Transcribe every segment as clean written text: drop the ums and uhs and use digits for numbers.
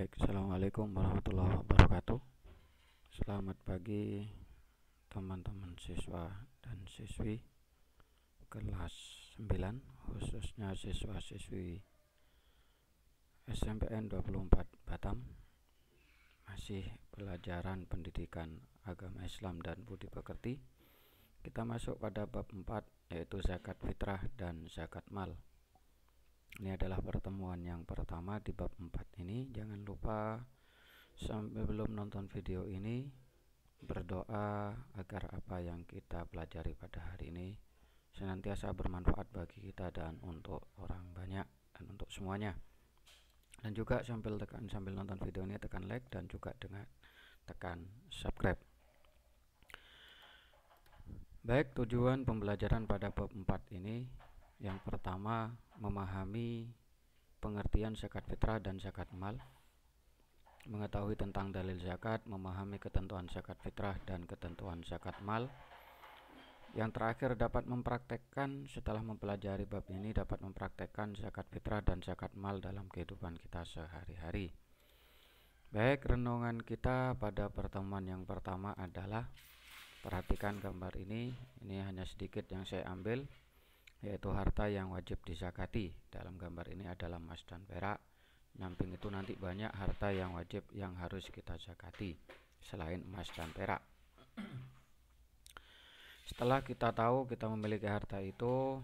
Baik, assalamualaikum warahmatullahi wabarakatuh. Selamat pagi teman-teman siswa dan siswi kelas 9, khususnya siswa-siswi SMPN 24 Batam. Masih pelajaran pendidikan agama Islam dan budi pekerti. Kita masuk pada bab 4, yaitu zakat fitrah dan zakat mal. Ini adalah pertemuan yang pertama di bab 4 ini. Jangan lupa sampai belum nonton video ini berdoa agar apa yang kita pelajari pada hari ini senantiasa bermanfaat bagi kita dan untuk orang banyak dan untuk semuanya. Dan juga sambil nonton video ini tekan like dan juga tekan subscribe. Baik, tujuan pembelajaran pada bab 4 ini yang pertama, memahami pengertian zakat fitrah dan zakat mal, mengetahui tentang dalil zakat, memahami ketentuan zakat fitrah dan ketentuan zakat mal. Yang terakhir, dapat mempraktekkan setelah mempelajari bab ini, dapat mempraktekkan zakat fitrah dan zakat mal dalam kehidupan kita sehari-hari. Baik, renungan kita pada pertemuan yang pertama adalah, perhatikan gambar ini hanya sedikit yang saya ambil, yaitu harta yang wajib dizakati. Dalam gambar ini adalah emas dan perak. Nyamping itu nanti banyak harta yang wajib yang harus kita zakati selain emas dan perak. Setelah kita tahu kita memiliki harta itu,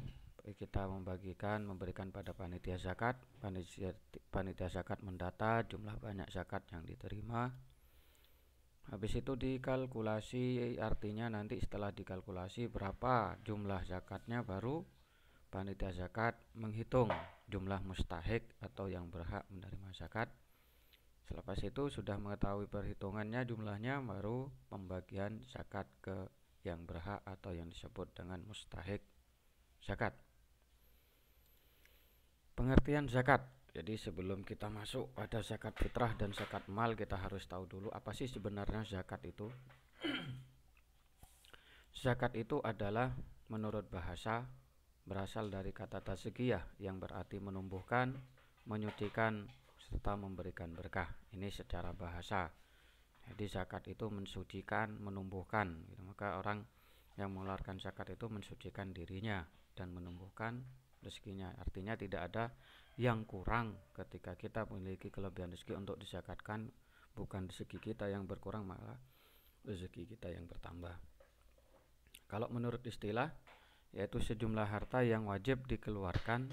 kita memberikan pada panitia zakat. Panitia zakat mendata jumlah banyak zakat yang diterima. Habis itu dikalkulasi, artinya nanti setelah dikalkulasi berapa jumlah zakatnya, baru panitia zakat menghitung jumlah mustahik atau yang berhak menerima zakat. Selepas itu sudah mengetahui perhitungannya, jumlahnya, baru pembagian zakat ke yang berhak atau yang disebut dengan mustahik zakat. Pengertian zakat. Jadi sebelum kita masuk pada zakat fitrah dan zakat mal, kita harus tahu dulu apa sih sebenarnya zakat itu. Zakat itu adalah, menurut bahasa, berasal dari kata tazkiyah yang berarti menumbuhkan, menyucikan, serta memberikan berkah. Ini secara bahasa. Jadi zakat itu mensucikan, menumbuhkan. Maka orang yang mengeluarkan zakat itu mensucikan dirinya dan menumbuhkan rezekinya. Artinya tidak ada yang kurang ketika kita memiliki kelebihan rezeki untuk dizakatkan. Bukan rezeki kita yang berkurang, malah rezeki kita yang bertambah. Kalau menurut istilah, yaitu sejumlah harta yang wajib dikeluarkan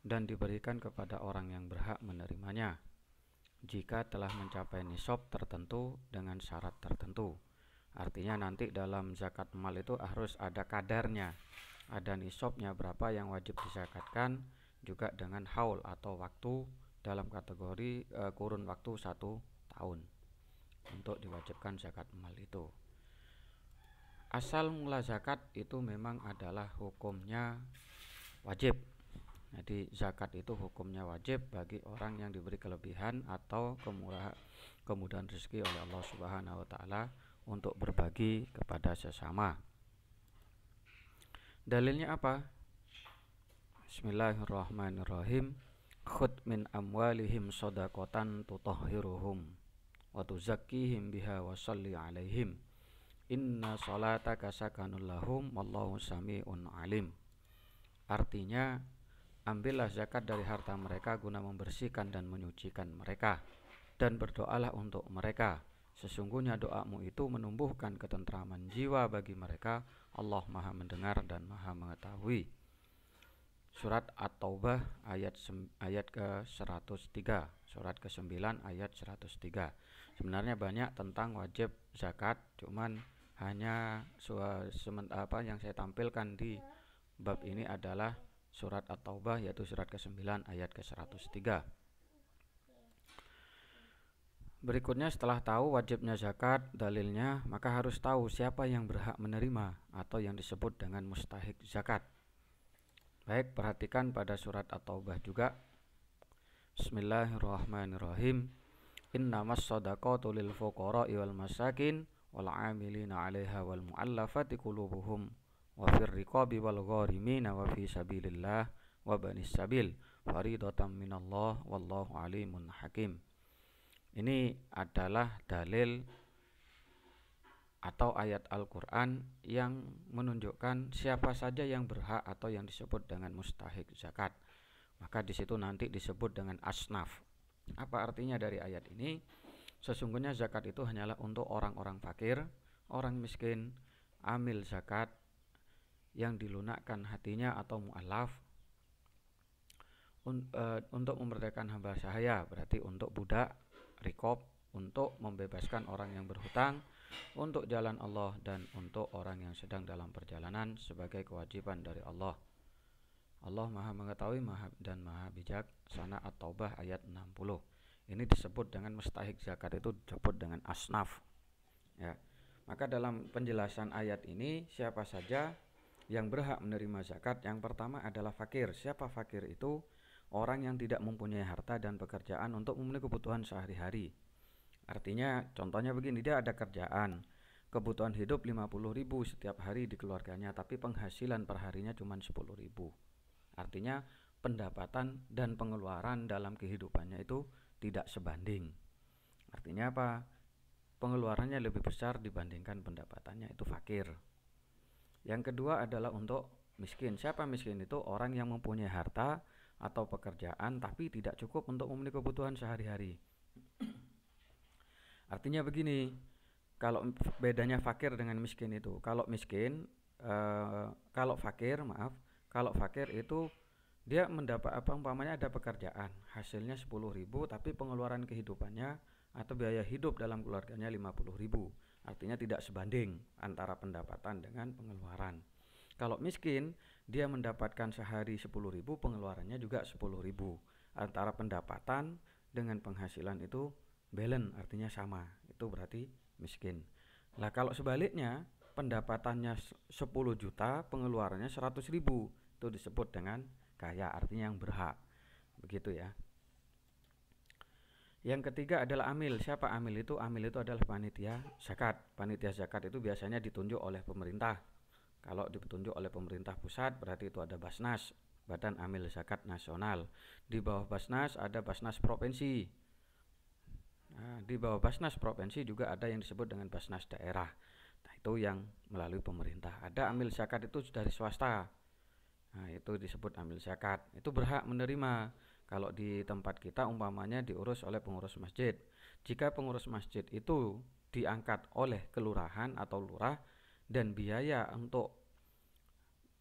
dan diberikan kepada orang yang berhak menerimanya jika telah mencapai nisab tertentu dengan syarat tertentu. Artinya nanti dalam zakat mal itu harus ada kadarnya, ada nisabnya berapa yang wajib dizakatkan, juga dengan haul atau waktu dalam kategori kurun waktu 1 tahun untuk diwajibkan zakat mal itu. Asal mula zakat itu memang adalah hukumnya wajib. Jadi zakat itu hukumnya wajib bagi orang yang diberi kelebihan atau kemudahan rezeki oleh Allah Subhanahu wa taala untuk berbagi kepada sesama. Dalilnya apa? Bismillahirrahmanirrahim. Khudh min amwalihim shadaqatan tutahhiruhum wa tuzakkihim biha wa shalli alaihim. Inna salataka sakanul lahum wallahu sami'un alim. Artinya, ambillah zakat dari harta mereka guna membersihkan dan menyucikan mereka, dan berdoalah untuk mereka. Sesungguhnya doamu itu menumbuhkan ketentraman jiwa bagi mereka. Allah Maha mendengar dan Maha mengetahui. Surat At-Taubah ayat ke-103, surat ke-9 ayat 103. Sebenarnya banyak tentang wajib zakat, cuman hanya yang saya tampilkan di bab ini adalah surat At-Taubah, yaitu surat ke-9 ayat ke-103. Berikutnya, setelah tahu wajibnya zakat, dalilnya, maka harus tahu siapa yang berhak menerima atau yang disebut dengan mustahik zakat. Baik, perhatikan pada surat At-Taubah juga. Bismillahirrahmanirrahim. Innamas shadaqatu lil fuqara'i wal masakin wal 'amilina 'alaiha wal mu'allafati qulubuhum wa fir riqabi wal gharimina wa fi sabilillah wa banis sabil faridatan minallah wallahu alimun hakim. Ini adalah dalil atau ayat Al-Quran yang menunjukkan siapa saja yang berhak atau yang disebut dengan mustahik zakat. Maka di situ nanti disebut dengan asnaf. Apa artinya dari ayat ini? Sesungguhnya zakat itu hanyalah untuk orang-orang fakir, orang miskin, amil zakat yang dilunakkan hatinya atau mu'alaf, untuk memerdekakan hamba sahaya, berarti untuk budak, rikob, untuk membebaskan orang yang berhutang, untuk jalan Allah, dan untuk orang yang sedang dalam perjalanan sebagai kewajiban dari Allah. Allah Maha mengetahui dan Maha bijaksana. At-Taubah ayat 60. Ini disebut dengan mustahik zakat, itu disebut dengan asnaf. Ya. Maka dalam penjelasan ayat ini, siapa saja yang berhak menerima zakat? Yang pertama adalah fakir. Siapa fakir itu? Orang yang tidak mempunyai harta dan pekerjaan untuk memenuhi kebutuhan sehari-hari. Artinya contohnya begini, dia ada kerjaan, kebutuhan hidup 50.000 setiap hari di keluarganya, tapi penghasilan perharinya cuma 10.000. Artinya pendapatan dan pengeluaran dalam kehidupannya itu tidak sebanding. Artinya apa? Pengeluarannya lebih besar dibandingkan pendapatannya, itu fakir. Yang kedua adalah untuk miskin. Siapa miskin itu? Orang yang mempunyai harta atau pekerjaan tapi tidak cukup untuk memenuhi kebutuhan sehari-hari. Artinya begini, kalau bedanya fakir dengan miskin itu, kalau fakir itu dia mendapat apa, umpamanya ada pekerjaan, hasilnya 10.000 tapi pengeluaran kehidupannya atau biaya hidup dalam keluarganya 50.000. Artinya tidak sebanding antara pendapatan dengan pengeluaran. Kalau miskin, dia mendapatkan sehari 10.000, pengeluarannya juga 10.000. Antara pendapatan dengan penghasilan itu balance, artinya sama. Itu berarti miskin. Nah, kalau sebaliknya, pendapatannya 10 juta, pengeluarannya 100.000, itu disebut dengan kaya, artinya yang berhak. Begitu ya. Yang ketiga adalah amil. Siapa amil itu? Amil itu adalah panitia zakat. Panitia zakat itu biasanya ditunjuk oleh pemerintah. Kalau ditunjuk oleh pemerintah pusat, berarti itu ada Basnas, Badan Amil Zakat Nasional. Di bawah Basnas ada Basnas Provinsi. Nah, di bawah Basnas Provinsi juga ada yang disebut dengan Basnas Daerah. Nah, itu yang melalui pemerintah. Ada amil zakat itu dari swasta. Nah, itu disebut amil zakat. Itu berhak menerima. Kalau di tempat kita umpamanya diurus oleh pengurus masjid. Jika pengurus masjid itu diangkat oleh kelurahan atau lurah dan biaya untuk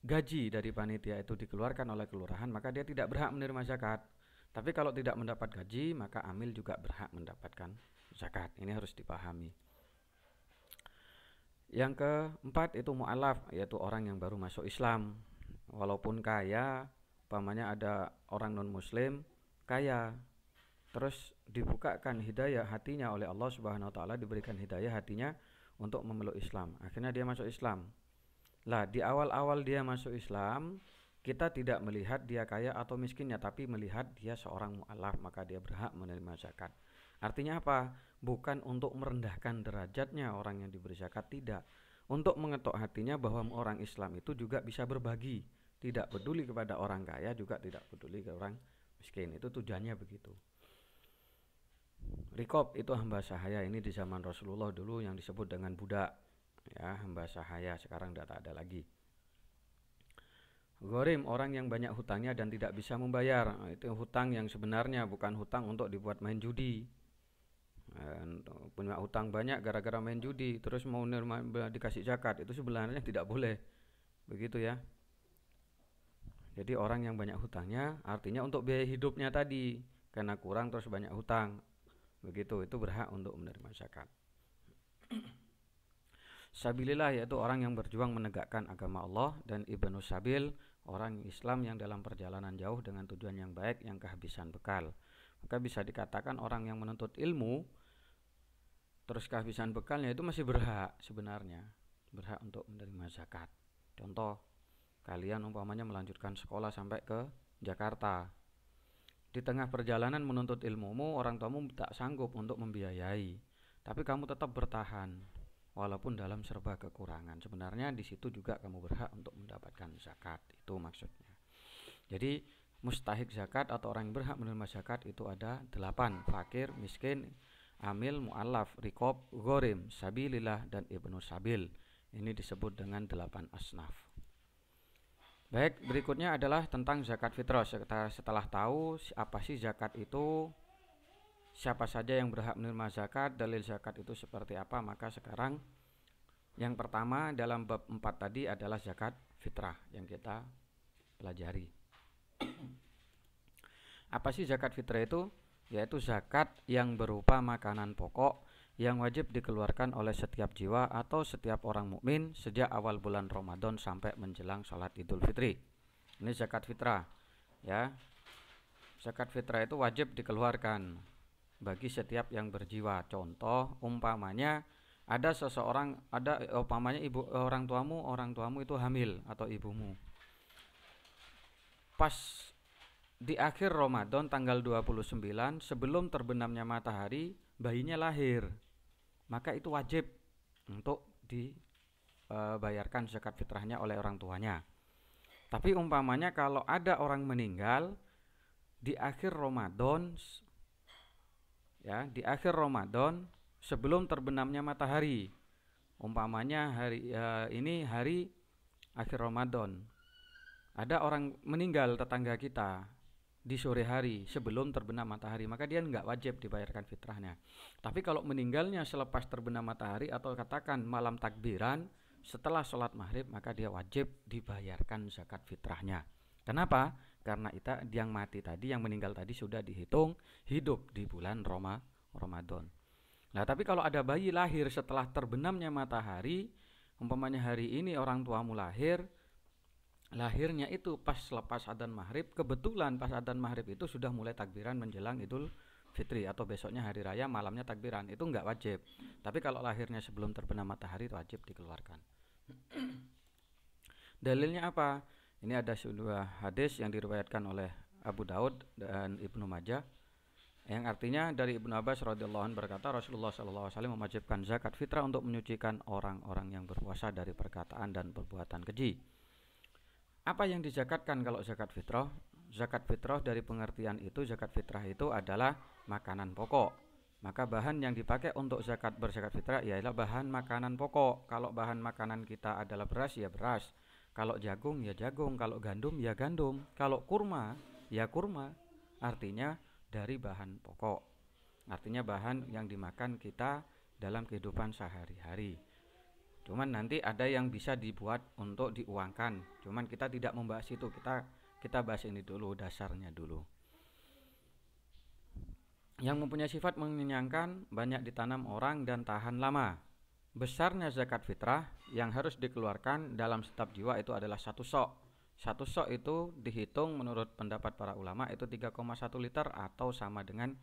gaji dari panitia itu dikeluarkan oleh kelurahan, maka dia tidak berhak menerima zakat. Tapi kalau tidak mendapat gaji, maka amil juga berhak mendapatkan zakat. Ini harus dipahami. Yang keempat itu mu'alaf, yaitu orang yang baru masuk Islam. Walaupun kaya, umpamanya ada orang non muslim kaya, terus dibukakan hidayah hatinya oleh Allah Subhanahu wa taala, diberikan hidayah hatinya untuk memeluk Islam. Akhirnya dia masuk Islam. Lah, di awal-awal dia masuk Islam, kita tidak melihat dia kaya atau miskinnya, tapi melihat dia seorang mu'alaf, maka dia berhak menerima zakat. Artinya apa? Bukan untuk merendahkan derajatnya orang yang diberi zakat, tidak. Untuk mengetuk hatinya bahwa orang Islam itu juga bisa berbagi, tidak peduli kepada orang kaya, juga tidak peduli ke orang miskin. Itu tujuannya begitu. Rikob itu hamba sahaya. Ini di zaman Rasulullah dulu yang disebut dengan budak, ya, hamba sahaya. Sekarang tidak ada lagi. Ghorim, orang yang banyak hutangnya dan tidak bisa membayar. Itu hutang yang sebenarnya bukan hutang untuk dibuat main judi. Punya hutang banyak gara-gara main judi, terus mau dikasih zakat, itu sebenarnya tidak boleh. Begitu ya. Jadi orang yang banyak hutangnya artinya untuk biaya hidupnya tadi, karena kurang terus banyak hutang. Begitu, itu berhak untuk menerima zakat. Sabilillah, yaitu orang yang berjuang menegakkan agama Allah, dan Ibnu Sabil, orang Islam yang dalam perjalanan jauh dengan tujuan yang baik, yang kehabisan bekal. Maka bisa dikatakan orang yang menuntut ilmu terus kehabisan bekalnya itu masih berhak, sebenarnya berhak untuk menerima zakat. Contoh, kalian umpamanya melanjutkan sekolah sampai ke Jakarta. Di tengah perjalanan menuntut ilmumu, orang tuamu tak sanggup untuk membiayai, tapi kamu tetap bertahan walaupun dalam serba kekurangan. Sebenarnya di situ juga kamu berhak untuk mendapatkan zakat. Itu maksudnya. Jadi mustahik zakat atau orang yang berhak menerima zakat itu ada 8: fakir, miskin, amil, mu'allaf, riqab, ghorim, sabilillah, dan ibnu sabil. Ini disebut dengan 8 asnaf. Baik, berikutnya adalah tentang zakat fitrah. Setelah tahu apa sih zakat itu, siapa saja yang berhak menerima zakat, dalil zakat itu seperti apa, maka sekarang yang pertama dalam bab 4 tadi adalah zakat fitrah yang kita pelajari. Apa sih zakat fitrah itu? Yaitu zakat yang berupa makanan pokok yang wajib dikeluarkan oleh setiap jiwa atau setiap orang mukmin sejak awal bulan Ramadan sampai menjelang sholat Idul Fitri. Ini zakat fitrah, ya. Zakat fitrah itu wajib dikeluarkan bagi setiap yang berjiwa. Contoh, umpamanya ada seseorang, umpamanya orang tuamu itu hamil atau ibumu. Pas di akhir Ramadan tanggal 29 sebelum terbenamnya matahari bayinya lahir, maka itu wajib untuk dibayarkan zakat fitrahnya oleh orang tuanya. Tapi umpamanya kalau ada orang meninggal di akhir Ramadan, ya, di akhir Ramadan sebelum terbenamnya matahari, umpamanya ini hari akhir Ramadan, ada orang meninggal tetangga kita di sore hari sebelum terbenam matahari, maka dia nggak wajib dibayarkan fitrahnya. Tapi kalau meninggalnya selepas terbenam matahari atau katakan malam takbiran setelah sholat maghrib, maka dia wajib dibayarkan zakat fitrahnya. Kenapa? Karena yang mati tadi, yang meninggal tadi sudah dihitung hidup di bulan Ramadan. Nah, tapi kalau ada bayi lahir setelah terbenamnya matahari, umpamanya hari ini orang tuamu lahirnya itu pas lepas adzan maghrib, kebetulan pas adzan maghrib itu sudah mulai takbiran menjelang Idul Fitri atau besoknya hari raya malamnya takbiran, itu enggak wajib. Tapi kalau lahirnya sebelum terbenam matahari itu wajib dikeluarkan. Dalilnya apa? Ini ada sebuah hadis yang diriwayatkan oleh Abu Daud dan Ibnu Majah, yang artinya dari Ibnu Abbas radhiyallahu anhu berkata, Rasulullah sallallahu alaihi wasallam mewajibkan zakat fitrah untuk menyucikan orang-orang yang berpuasa dari perkataan dan perbuatan keji. Apa yang dizakatkan kalau zakat fitrah? Zakat fitrah dari pengertian itu, zakat fitrah itu adalah makanan pokok. Maka bahan yang dipakai untuk berzakat fitrah ialah bahan makanan pokok. Kalau bahan makanan kita adalah beras, ya beras. Kalau jagung, ya jagung. Kalau gandum, ya gandum. Kalau kurma, ya kurma. Artinya dari bahan pokok. Artinya bahan yang dimakan kita dalam kehidupan sehari-hari. Cuman nanti ada yang bisa dibuat untuk diuangkan. Cuman kita tidak membahas itu. Kita bahas ini dulu, dasarnya dulu. Yang mempunyai sifat mengenyangkan, banyak ditanam orang dan tahan lama. Besarnya zakat fitrah yang harus dikeluarkan dalam setiap jiwa itu adalah 1 sok. 1 sok itu dihitung menurut pendapat para ulama itu 3,1 liter atau sama dengan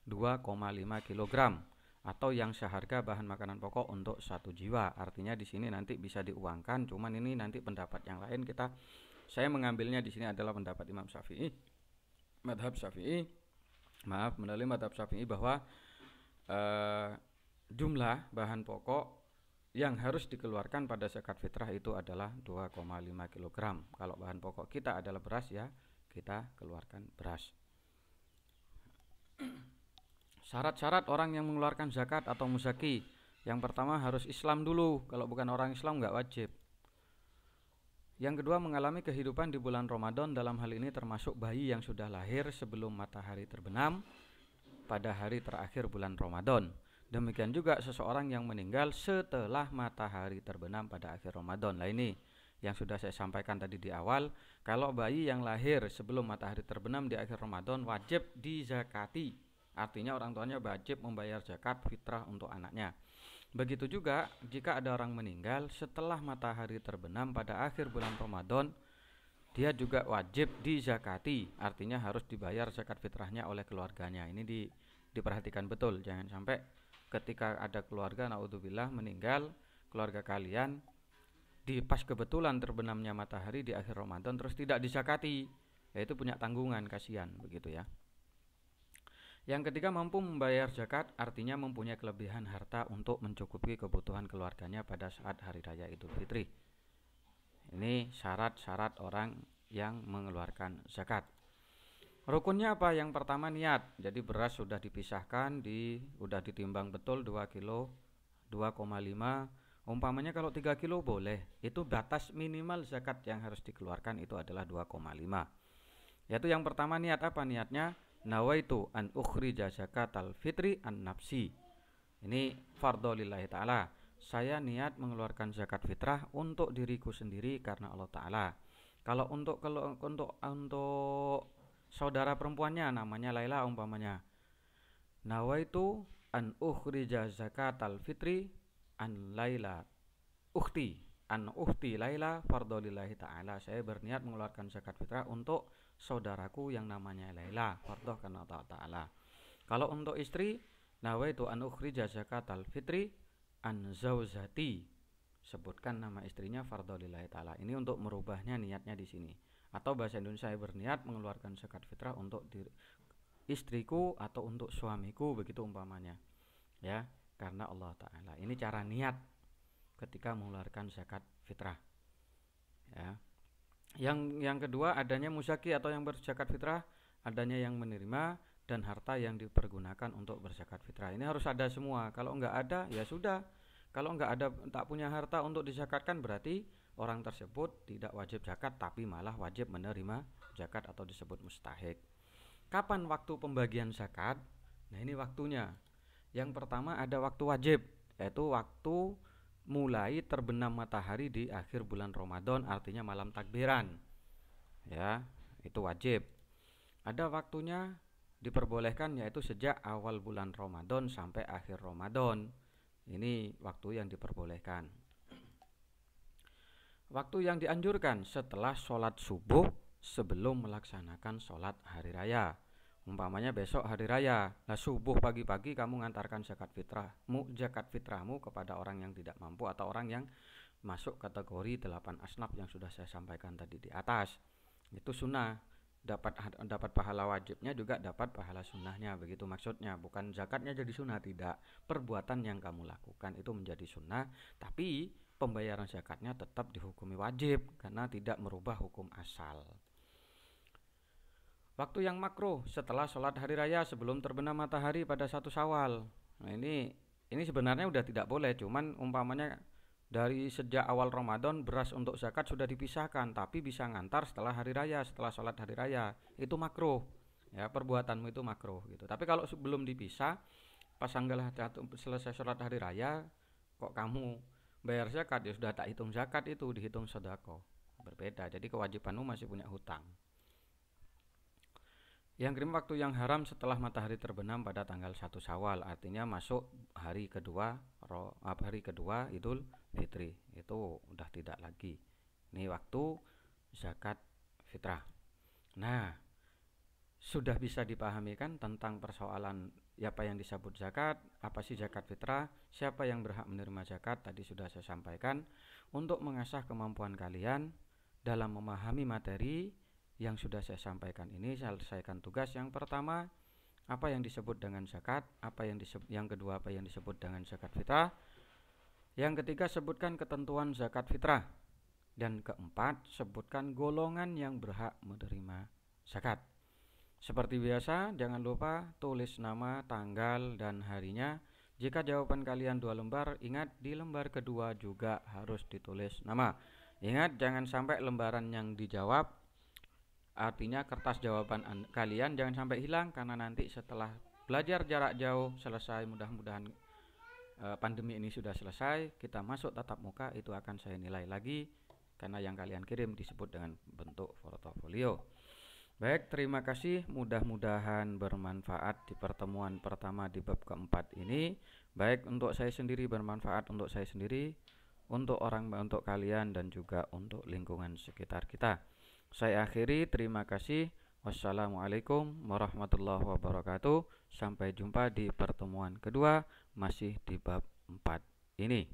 2,5 kilogram. Atau yang seharga bahan makanan pokok untuk 1 jiwa. Artinya di sini nanti bisa diuangkan, cuman ini nanti pendapat yang lain saya mengambilnya di sini adalah pendapat Imam Syafi'i, madhab Syafi'i. Melalui madhab Syafi'i bahwa jumlah bahan pokok yang harus dikeluarkan pada zakat fitrah itu adalah 2,5 kilogram. Kalau bahan pokok kita adalah beras, ya kita keluarkan beras. Syarat-syarat orang yang mengeluarkan zakat atau muzaki. Yang pertama harus Islam dulu. Kalau bukan orang Islam nggak wajib. Yang kedua mengalami kehidupan di bulan Ramadan. Dalam hal ini termasuk bayi yang sudah lahir sebelum matahari terbenam pada hari terakhir bulan Ramadan. Demikian juga seseorang yang meninggal setelah matahari terbenam pada akhir Ramadan. Nah, ini yang sudah saya sampaikan tadi di awal. Kalau bayi yang lahir sebelum matahari terbenam di akhir Ramadan wajib dizakati. Artinya orang tuanya wajib membayar zakat fitrah untuk anaknya. Begitu juga jika ada orang meninggal setelah matahari terbenam pada akhir bulan Ramadan, dia juga wajib dizakati. Artinya harus dibayar zakat fitrahnya oleh keluarganya. Ini diperhatikan betul. Jangan sampai ketika ada keluarga naudzubillah meninggal, keluarga kalian pas kebetulan terbenamnya matahari di akhir Ramadan terus tidak dizakati. Yaitu punya tanggungan, kasihan begitu ya. Yang ketiga mampu membayar zakat, artinya mempunyai kelebihan harta untuk mencukupi kebutuhan keluarganya pada saat hari raya Idul Fitri. Ini syarat-syarat orang yang mengeluarkan zakat. Rukunnya apa? Yang pertama niat. Jadi beras sudah dipisahkan, udah ditimbang betul 2 kilo, 2,5. Umpamanya kalau 3 kilo boleh. Itu batas minimal zakat yang harus dikeluarkan itu adalah 2,5. Yaitu yang pertama niat apa? Niatnya nawaitu an ukhrija zakatal fitri an nafsi. Ini fardhu lillahi ta'ala. Saya niat mengeluarkan zakat fitrah untuk diriku sendiri karena Allah Ta'ala. Kalau untuk saudara perempuannya namanya Laila umpamanya, nawaitu an ukhrija zakatal fitri an Laila ukhti an ukhti Laila fardhu lillahi ta'ala. Saya berniat mengeluarkan zakat fitrah untuk saudaraku yang namanya Laila, fardhu karena Allah Ta'ala. Kalau untuk istri, nawaitu an ukhrija zakatal fitri an zauzati. Sebutkan nama istrinya fardhu lillahi ta'ala. Ini untuk merubahnya niatnya di sini. Atau bahasa Indonesia, saya berniat mengeluarkan zakat fitrah untuk istriku atau untuk suamiku, begitu umpamanya. Ya, karena Allah Ta'ala. Ini cara niat ketika mengeluarkan zakat fitrah. Ya. Yang kedua, adanya musaki atau yang berzakat fitrah, adanya yang menerima dan harta yang dipergunakan untuk berzakat fitrah. Ini harus ada semua. Kalau enggak ada, ya sudah. Kalau enggak ada, tak punya harta untuk dizakatkan, berarti orang tersebut tidak wajib zakat, tapi malah wajib menerima zakat atau disebut mustahik. Kapan waktu pembagian zakat? Nah, ini waktunya. Yang pertama ada waktu wajib, yaitu waktu mulai terbenam matahari di akhir bulan Ramadan, artinya malam takbiran. Ya, itu wajib. Ada waktunya diperbolehkan, yaitu sejak awal bulan Ramadan sampai akhir Ramadan. Ini waktu yang diperbolehkan. Waktu yang dianjurkan setelah sholat subuh sebelum melaksanakan sholat hari raya. Umpamanya besok hari raya, nah subuh pagi-pagi kamu ngantarkan zakat fitrahmu kepada orang yang tidak mampu atau orang yang masuk kategori 8 asnaf yang sudah saya sampaikan tadi di atas. Itu sunnah. Dapat pahala wajibnya juga dapat pahala sunnahnya, begitu maksudnya. Bukan zakatnya jadi sunnah, tidak. Perbuatan yang kamu lakukan itu menjadi sunnah, tapi pembayaran zakatnya tetap dihukumi wajib karena tidak merubah hukum asal. Waktu yang makruh setelah sholat hari raya sebelum terbenam matahari pada 1 Syawal. Nah, ini sebenarnya udah tidak boleh, cuman umpamanya dari sejak awal Ramadan beras untuk zakat sudah dipisahkan, tapi bisa ngantar setelah hari raya, setelah sholat hari raya, itu makruh. Ya, perbuatanmu itu makruh gitu. Tapi kalau sebelum dipisah, pas selesai sholat hari raya, kok kamu bayar zakat, ya sudah tak hitung zakat, itu dihitung sedekah. Berbeda. Jadi kewajibanmu masih punya hutang. Yang kelima, waktu yang haram setelah matahari terbenam pada tanggal 1 Syawal, artinya masuk hari kedua Idul Fitri. Itu udah tidak lagi. Ini waktu zakat fitrah. Nah, sudah bisa dipahami kan tentang persoalan apa yang disebut zakat, apa sih zakat fitrah, siapa yang berhak menerima zakat, tadi sudah saya sampaikan. Untuk mengasah kemampuan kalian dalam memahami materi yang sudah saya sampaikan ini, saya selesaikan tugas yang pertama, apa yang disebut dengan zakat, yang kedua apa yang disebut dengan zakat fitrah, yang ketiga sebutkan ketentuan zakat fitrah, dan keempat sebutkan golongan yang berhak menerima zakat. Seperti biasa, jangan lupa tulis nama, tanggal, dan harinya. Jika jawaban kalian 2 lembar, ingat di lembar kedua juga harus ditulis nama. Ingat, jangan sampai lembaran yang dijawab, artinya kertas jawaban kalian jangan sampai hilang, karena nanti setelah belajar jarak jauh selesai, mudah-mudahan pandemi ini sudah selesai, kita masuk tatap muka, itu akan saya nilai lagi karena yang kalian kirim disebut dengan bentuk portofolio. Baik, terima kasih, mudah-mudahan bermanfaat di pertemuan pertama di bab keempat ini. Baik untuk saya sendiri, bermanfaat untuk saya sendiri, untuk kalian, dan juga untuk lingkungan sekitar kita. Saya akhiri, terima kasih. Wassalamualaikum warahmatullahi wabarakatuh. Sampai jumpa di pertemuan kedua, masih di bab 4 ini.